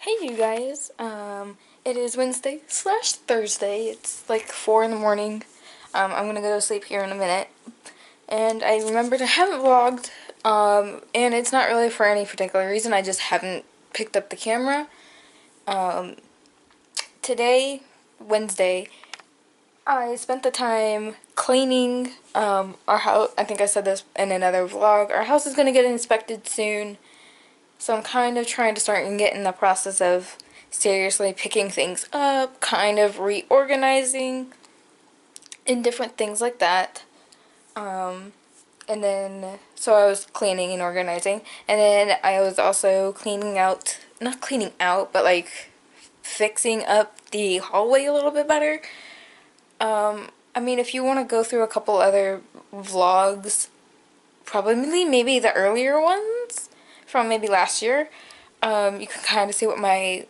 Hey you guys, it is Wednesday slash Thursday. It's like 4 in the morning. I'm gonna go to sleep here in a minute. And I remembered I haven't vlogged, and it's not really for any particular reason. I just haven't picked up the camera. Um, Today, Wednesday, I spent the time cleaning, our house. I think I said this in another vlog. Our house is gonna get inspected soon. So I'm kind of trying to start and get in the process of seriously picking things up, kind of reorganizing, and different things like that. And then, so I was cleaning and organizing, and then I was also cleaning out, not cleaning out, but like fixing up the hallway a little bit better. I mean, if you want to go through a couple other vlogs, probably maybe the earlier ones from maybe last year, you can kind of see what my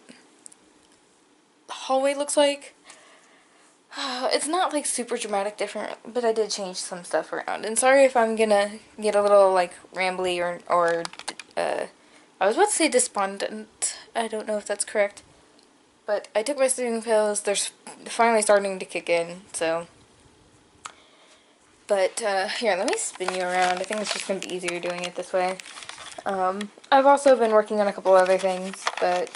hallway looks like. It's not like super dramatic different, but I did change some stuff around. And sorry if I'm gonna get a little like rambly or I was about to say despondent. I don't know if that's correct. But I took my sleeping pills. They're finally starting to kick in, so. But here, let me spin you around. I think it's just gonna be easier doing it this way. I've also been working on a couple other things, but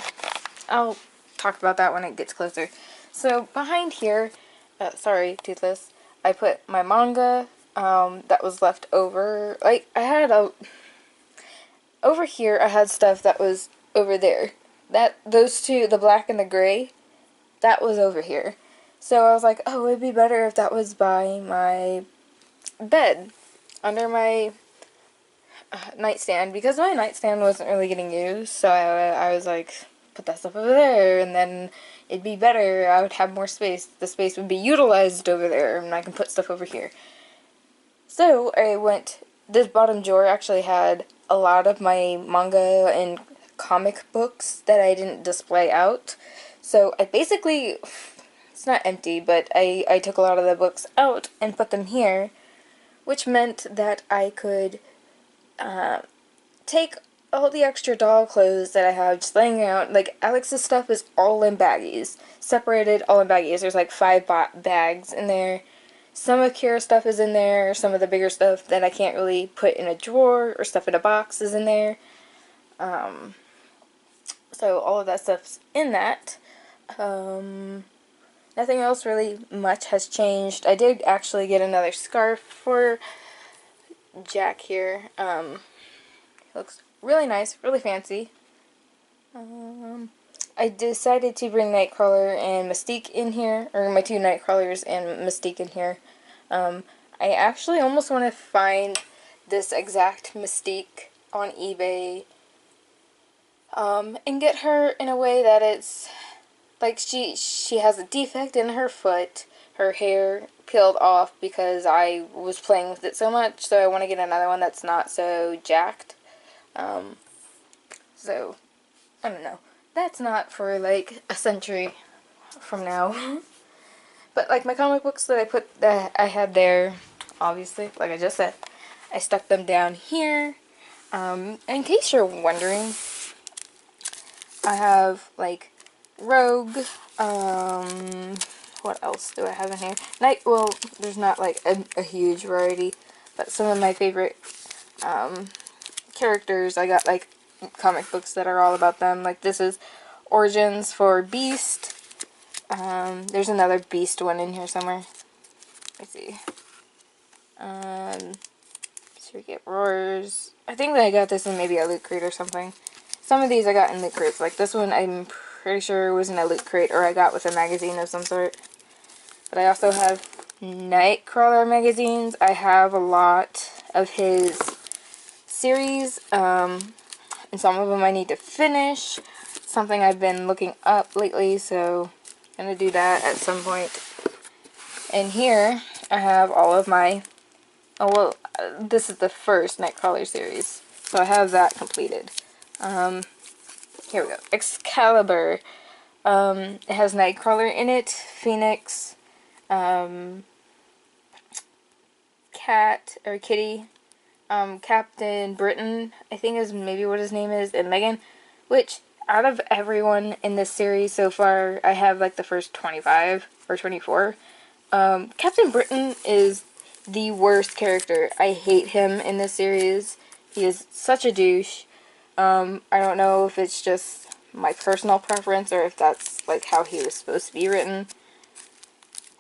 I'll talk about that when it gets closer. So behind here, sorry, Toothless, I put my manga that was left over. Like, I had over here I had stuff that was over there. Those two, the black and the gray, that was over here. So I was like, oh, it'd be better if that was by my bed, under my nightstand, because my nightstand wasn't really getting used, so I was like, put that stuff over there, and then it'd be better, I would have more space, the space would be utilized over there, and I can put stuff over here. So this bottom drawer actually had a lot of my manga and comic books that I didn't display out, so I basically, it's not empty, but I took a lot of the books out and put them here, which meant that I could take all the extra doll clothes that I have just laying around. Like, Alex's stuff is all in baggies. Separated, all in baggies. There's like 5 bags in there. Some of Kira's stuff is in there. Some of the bigger stuff that I can't really put in a drawer or stuff in a box is in there. So all of that stuff's in that. Nothing else really much has changed. I did actually get another scarf for Jack here. Looks really nice, really fancy. I decided to bring Nightcrawler and Mystique in here, or my 2 Nightcrawlers and Mystique in here. I actually almost want to find this exact Mystique on eBay, and get her in a way that it's, like, she has a defect in her foot, her hair peeled off because I was playing with it so much, so I want to get another one that's not so jacked. So, I don't know. That's not for, like, a century from now. But, like, my comic books that I had there, obviously, like I just said, I stuck them down here. In case you're wondering, I have, like, Rogue, what else do I have in here? Well, there's not, like, a huge variety, but some of my favorite, characters, I got, like, comic books that are all about them. Like, this is Origins for Beast. There's another Beast one in here somewhere. Let's see. So we get Roars. I think that I got this in maybe a Loot Crate or something. Some of these I got in Loot Crates. Like, this one I'm pretty sure was in a Loot Crate, or I got with a magazine of some sort. But I also have Nightcrawler magazines. I have a lot of his series, and some of them I need to finish. Something I've been looking up lately, so I'm gonna do that at some point. And here I have all of my, this is the first Nightcrawler series, so I have that completed. Here we go. Excalibur. It has Nightcrawler in it, Phoenix, Cat, or Kitty, Captain Britain, I think is maybe what his name is, and Megan, which out of everyone in this series so far, I have like the first 25 or 24. Captain Britain is the worst character. I hate him in this series. He is such a douche. I don't know if it's just my personal preference or if that's like how he was supposed to be written.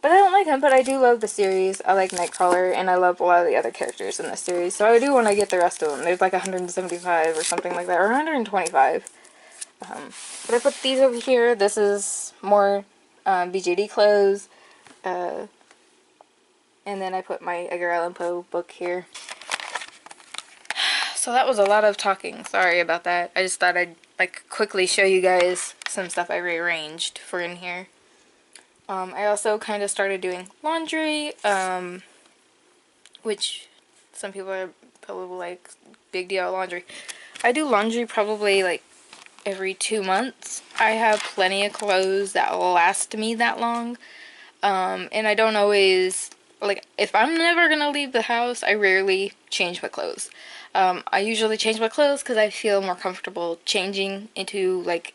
But I don't like him, but I do love the series. I like Nightcrawler, and I love a lot of the other characters in this series. So I do want to get the rest of them. There's like 175 or something like that, or 125. But I put these over here. This is more BJD clothes. And then I put my Edgar Allan Poe book here. So that was a lot of talking. Sorry about that. I just thought I'd like quickly show you guys some stuff I rearranged for in here. I also kind of started doing laundry, which some people are probably like, big deal laundry. I do laundry probably like every 2 months. I have plenty of clothes that will last me that long. And I don't always, like, if I'm never gonna leave the house, I rarely change my clothes. I usually change my clothes because I feel more comfortable changing into, like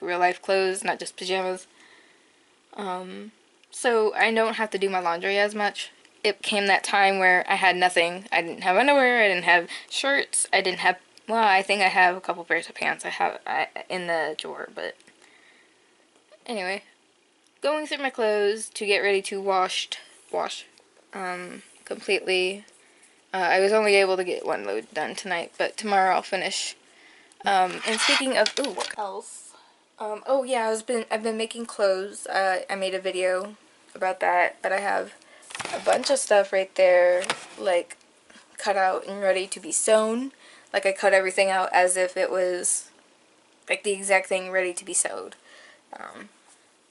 real life clothes, not just pajamas. So I don't have to do my laundry as much. It came that time where I had nothing. I didn't have underwear, I didn't have shirts, I didn't have, well, I think I have a couple pairs of pants in the drawer, but anyway. Going through my clothes to get ready to wash completely. I was only able to get one load done tonight, but tomorrow I'll finish. And speaking of, ooh, what else? Oh yeah, I've been making clothes. I made a video about that, but I have a bunch of stuff right there, like cut out and ready to be sewn. Like I cut everything out as if it was like the exact thing ready to be sewed.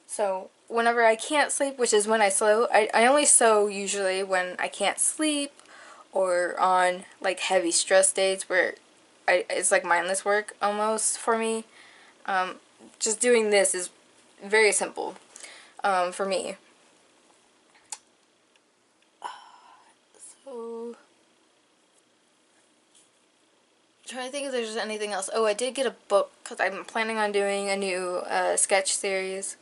So whenever I can't sleep, which is when I sew, I only sew usually when I can't sleep or on like heavy stress days where it's like mindless work almost for me. Just doing this is very simple for me. So, I'm trying to think if there's anything else. Oh, I did get a book because I'm planning on doing a new sketch series.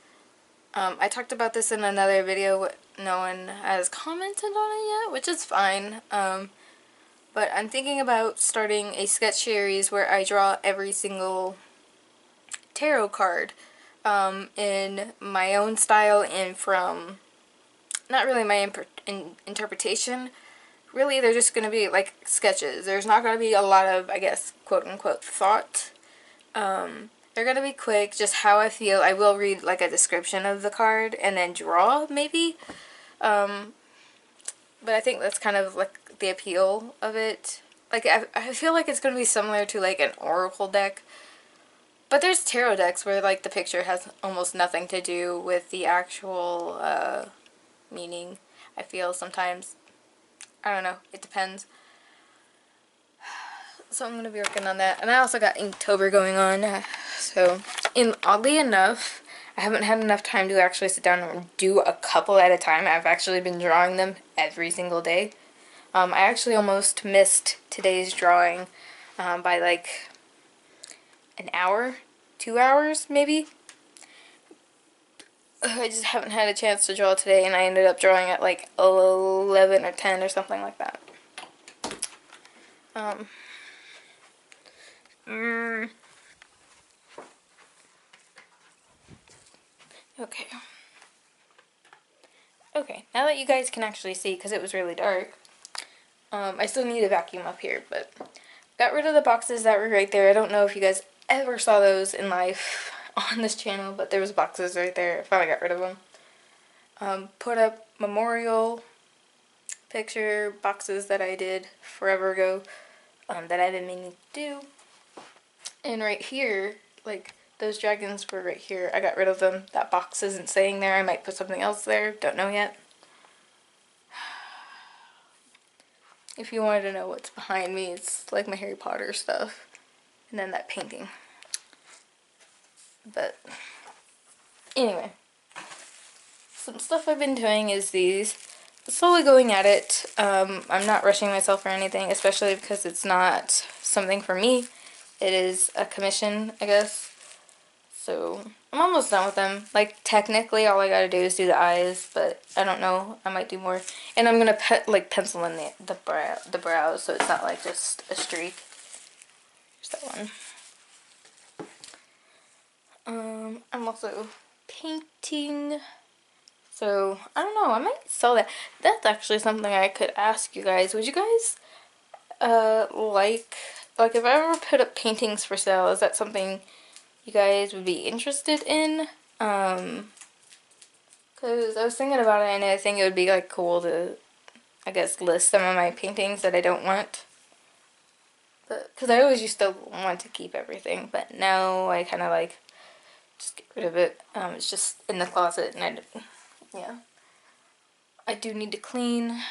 I talked about this in another video, but no one has commented on it yet, which is fine. But I'm thinking about starting a sketch series where I draw every single tarot card in my own style and from, not really my interpretation. Really, they're just going to be like sketches. There's not going to be a lot of, I guess, quote-unquote thought. They're going to be quick, just how I feel. I will read like a description of the card and then draw, maybe. But I think that's kind of like the appeal of it. Like, I feel like it's going to be similar to like an oracle deck. But there's tarot decks where like the picture has almost nothing to do with the actual meaning. I feel sometimes. I don't know. It depends. So I'm going to be working on that. And I also got Inktober going on. So, oddly enough, I haven't had enough time to actually sit down and do a couple at a time. I've actually been drawing them every single day. I actually almost missed today's drawing by like an hour, 2 hours maybe. I just haven't had a chance to draw today, and I ended up drawing at like 11 or 10 or something like that. Okay. Okay, now that you guys can actually see, because it was really dark, I still need a vacuum up here, but got rid of the boxes that were right there. I don't know if you guys ever saw those in life on this channel, but there was boxes right there. I finally got rid of them. Put up memorial picture boxes that I did forever ago, that I've been meaning to do. And right here, like, those dragons were right here. I got rid of them. That box isn't staying there. I might put something else there. Don't know yet. If you wanted to know what's behind me, it's like my Harry Potter stuff. And then that painting. But, anyway. Some stuff I've been doing is these. Slowly going at it. I'm not rushing myself or anything, especially because it's not something for me. it is a commission, I guess. So I'm almost done with them. Like technically, all I gotta do is do the eyes, but I don't know. I might do more. And I'm gonna like pencil in the brows, so it's not like just a streak. Here's that one. I'm also painting. So I don't know. I might sell that. That's actually something I could ask you guys. Would you guys like if I ever put up paintings for sale? Is that something you guys would be interested in? Because I was thinking about it, and I think it would be like cool to, I guess, list some of my paintings that I don't want. But because I always used to want to keep everything, but now I kind of like just get rid of it. It's just in the closet, and yeah, I do need to clean.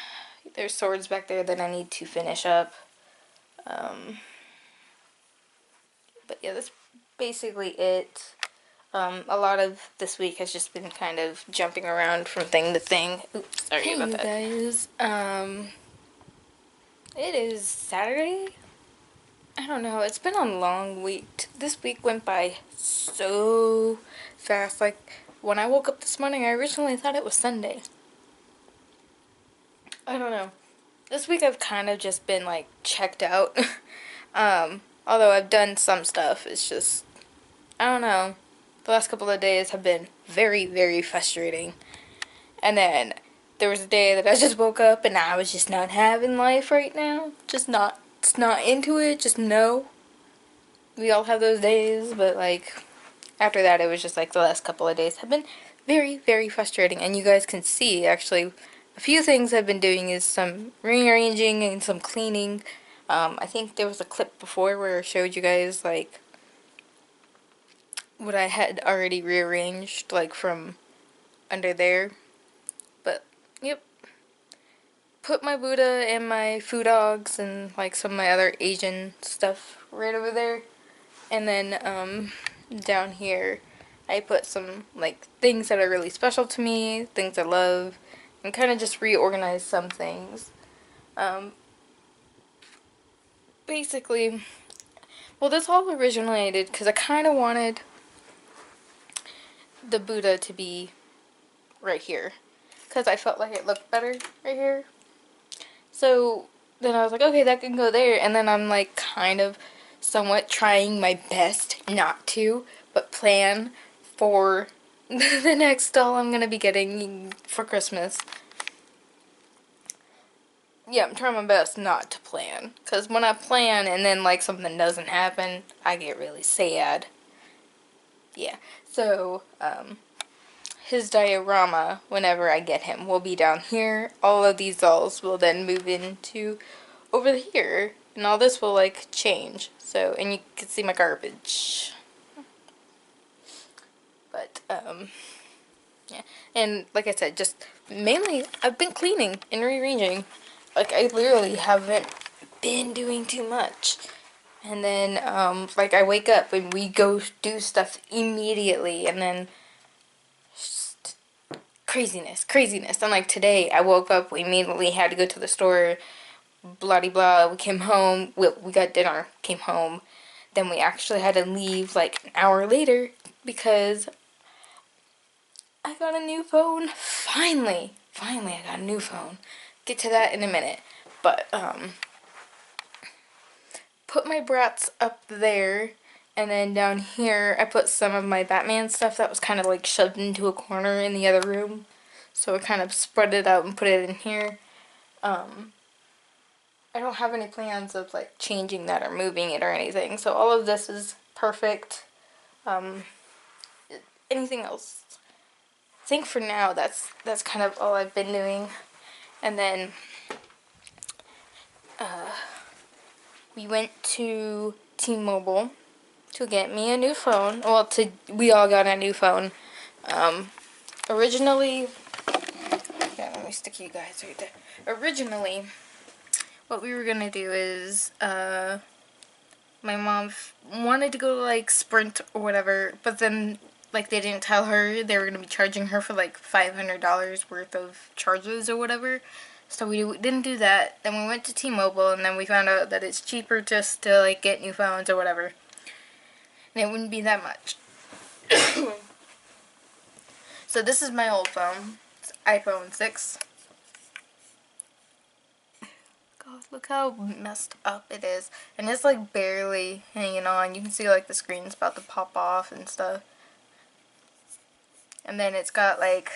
There's swords back there that I need to finish up. But yeah, that's basically it. A lot of this week has just been kind of jumping around from thing to thing. Oops, sorry about that. Hey, you guys. It is Saturday. I don't know. It's been a long week. This week went by so fast. Like, when I woke up this morning, I originally thought it was Sunday. I don't know. This week I've kind of just been, like, checked out. Although I've done some stuff. It's just, I don't know. The last couple of days have been very, very frustrating. And then there was a day that I just woke up and I was just not having life right now. Just not into it. Just no. We all have those days, but like after that it was just like the last couple of days have been very, very frustrating. And you guys can see actually a few things I've been doing is some rearranging and some cleaning. I think there was a clip before where I showed you guys like what I had already rearranged, like from under there. But yep, put my Buddha and my food dogs and like some of my other Asian stuff right over there. And then down here I put some like things that are really special to me, things I love, and kind of just reorganize some things. Basically, well, this all originated because I kind of wanted the Buddha to be right here because I felt like it looked better right here. So then I was like, okay, that can go there. And then I'm like kind of somewhat trying my best not to, but plan for the next doll I'm gonna be getting for Christmas. Yeah, I'm trying my best not to plan. Because when I plan and then like something doesn't happen, I get really sad. Yeah, so his diorama, whenever I get him, will be down here. All of these dolls will then move into over here, and all this will like change. So, and you can see my garbage. But yeah, and like I said, just mainly I've been cleaning and rearranging. Like I literally haven't been doing too much. And then like I wake up and we go do stuff immediately, and then just craziness. And like today, I woke up, we immediately had to go to the store, blah de blah. We came home, we got dinner, came home. Then we actually had to leave like an hour later because I got a new phone. Finally I got a new phone. Get to that in a minute. But put my brats up there. And then down here, I put some of my Batman stuff that was kind of like shoved into a corner in the other room. So I kind of spread it out and put it in here. I don't have any plans of like changing that or moving it or anything. So all of this is perfect. Anything else? I think for now that's kind of all I've been doing. And then we went to T-Mobile to get me a new phone. Well, we all got a new phone. Originally, yeah, let me stick you guys right there. Originally, what we were gonna do is, my mom wanted to go to like Sprint or whatever, but then like they didn't tell her they were gonna be charging her for like $500 worth of charges or whatever. So we didn't do that. Then we went to T-Mobile, and then we found out that it's cheaper just to like get new phones or whatever. And it wouldn't be that much. So this is my old phone. It's iPhone 6. God, look how messed up it is. And it's like barely hanging on. You can see like the screen's about to pop off and stuff. And then it's got like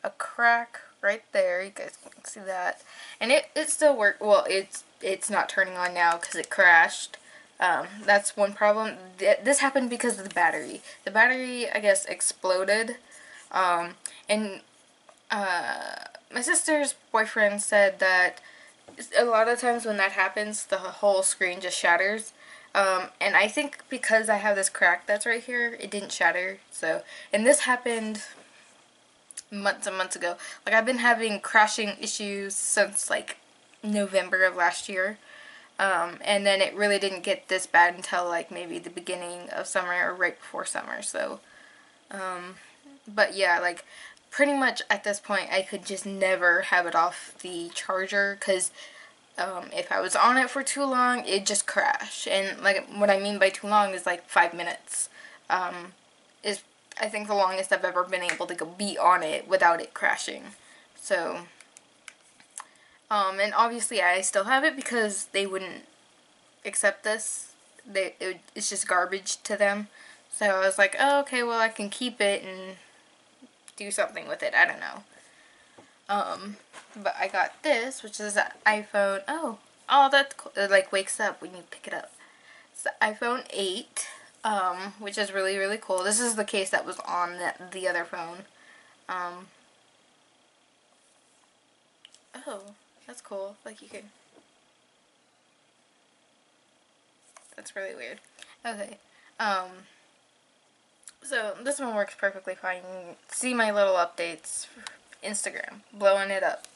a crack right there. You guys can see that. And it still works. Well, it's not turning on now because it crashed. That's one problem. This happened because of the battery. The battery, I guess, exploded. And my sister's boyfriend said that a lot of times when that happens, the whole screen just shatters. And I think because I have this crack that's right here, it didn't shatter. So, and this happened months and months ago. Like, I've been having crashing issues since like November of last year. And then it really didn't get this bad until like maybe the beginning of summer or right before summer. So, but yeah, like pretty much at this point I could just never have it off the charger because if I was on it for too long, it'd just crash. And like what I mean by too long is like 5 minutes. Is I think the longest I've ever been able to be on it without it crashing. So, and obviously I still have it because they wouldn't accept this. It's just garbage to them. So I was like, oh, okay, well I can keep it and do something with it. I don't know. But I got this, which is an iPhone. Oh, that's cool. It like wakes up when you pick it up. It's the iPhone 8, which is really, really cool. This is the case that was on the other phone. Oh, that's cool. Like you can. That's really weird. Okay. So this one works perfectly fine. You can see my little updates. Instagram, blowing it up.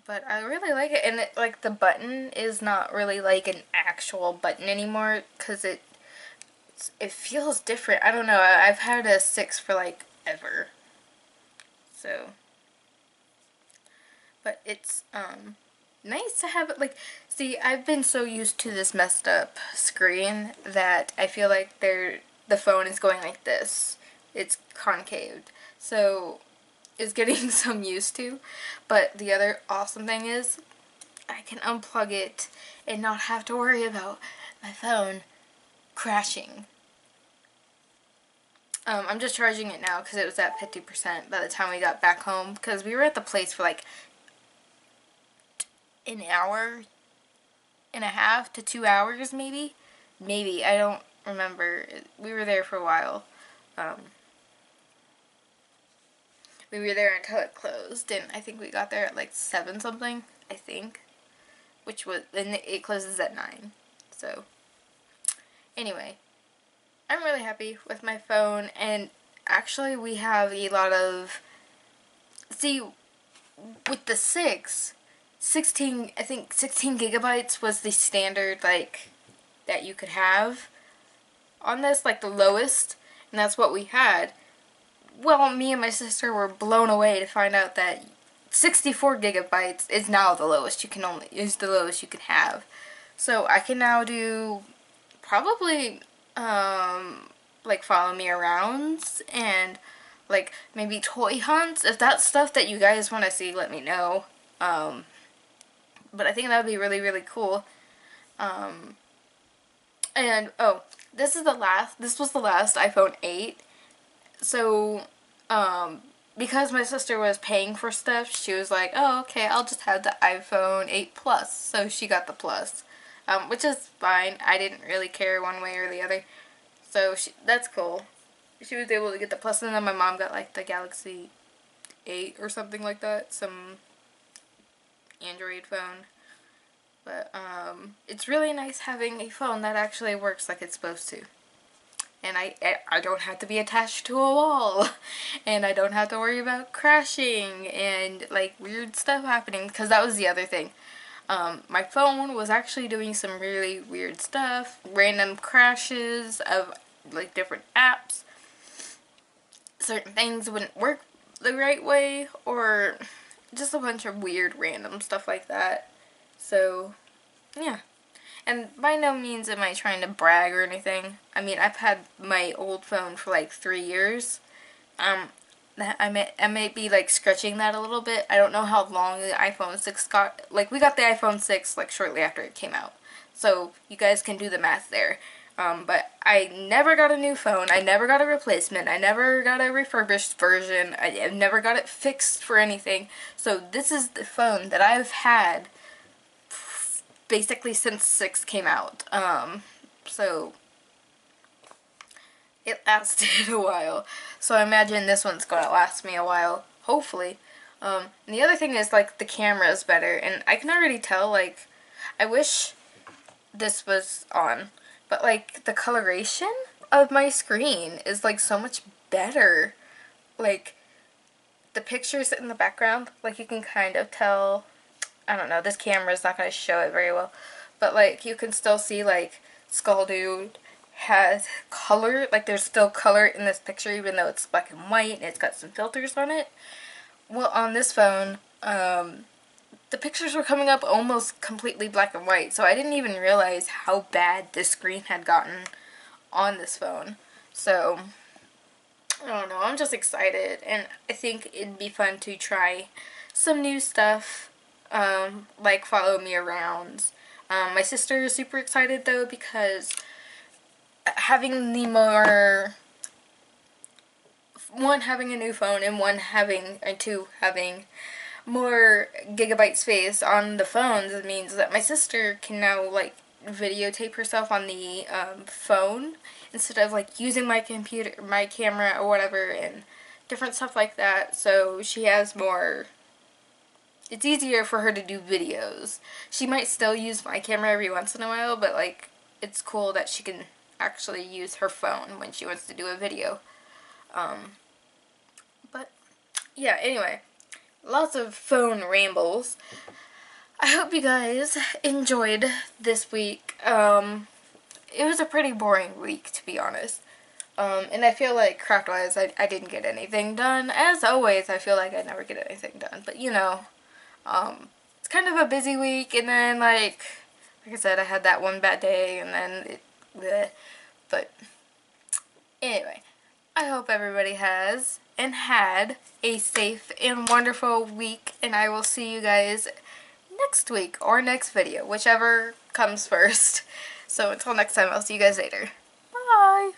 But I really like it, and like the button is not really like an actual button anymore because it feels different. I don't know. I've had a 6 for like ever. So, but it's nice to have it like, see, I've been so used to this messed up screen that I feel like the phone is going like this. It's concaved. So it's getting some used to. But the other awesome thing is I can unplug it and not have to worry about my phone crashing. I'm just charging it now because it was at 50% by the time we got back home because we were at the place for like an hour and a half to 2 hours maybe. I don't remember. We were there for a while. We were there until it closed, and I think we got there at like 7 something, I think. Which was, and it closes at 9. So, anyway, I'm really happy with my phone, and actually we have a lot of, see, with the 16, I think 16 gigabytes was the standard, like, that you could have on this, like the lowest, and that's what we had. Well, me and my sister were blown away to find out that 64 gigabytes is now the lowest you can have. So I can now do probably like follow me arounds and like maybe toy hunts. If that's stuff that you guys want to see, let me know. But I think that would be really, really cool. And oh, this was the last iPhone 8. So, because my sister was paying for stuff, she was like, oh, okay, I'll just have the iPhone 8 Plus. So she got the Plus, which is fine. I didn't really care one way or the other. So that's cool. She was able to get the Plus, and then my mom got like the Galaxy 8 or something like that. Some Android phone. But, it's really nice having a phone that actually works like it's supposed to. And I don't have to be attached to a wall. And I don't have to worry about crashing and like weird stuff happening. Because that was the other thing. My phone was actually doing some really weird stuff. Random crashes of like different apps. Certain things wouldn't work the right way, or just a bunch of weird random stuff like that. So yeah. And by no means am I trying to brag or anything. I mean, I've had my old phone for like 3 years. I may be like stretching that a little bit. I don't know how long the iPhone 6 got. Like, we got the iPhone 6 like shortly after it came out. So you guys can do the math there. But I never got a new phone. I never got a replacement. I never got a refurbished version. I never got it fixed for anything. So this is the phone that I've had basically since 6 came out. So it lasted a while. So I imagine this one's gonna last me a while, hopefully. And the other thing is, like, the camera is better, and I can already tell, like, I wish this was on, but, like, the coloration of my screen is, like, so much better. Like, the pictures in the background, like, you can kind of tell, I don't know, this camera is not going to show it very well, but, like, you can still see, like, Skull Dude has color, like, there's still color in this picture even though it's black and white and it's got some filters on it. Well, on this phone, the pictures were coming up almost completely black and white, so I didn't even realize how bad this screen had gotten on this phone. So, I don't know, I'm just excited, and I think it'd be fun to try some new stuff, like Follow Me Around. My sister is super excited, though, because having the more, one having a new phone and two having more gigabyte space on the phones, it means that my sister can now, like, videotape herself on the phone instead of, like, using my computer, my camera or whatever, and different stuff like that. So she has more, it's easier for her to do videos. She might still use my camera every once in a while, but, like, it's cool that she can actually use her phone when she wants to do a video. But yeah, anyway, lots of phone rambles. I hope you guys enjoyed this week. It was a pretty boring week, to be honest. And I feel like craft-wise, I didn't get anything done. As always, I feel like I never get anything done. But, you know, it's kind of a busy week, and then, like I said, I had that one bad day, and then bleh. But anyway, I hope everybody has and had a safe and wonderful week, and I will see you guys next week or next video, whichever comes first. So until next time, I'll see you guys later. Bye!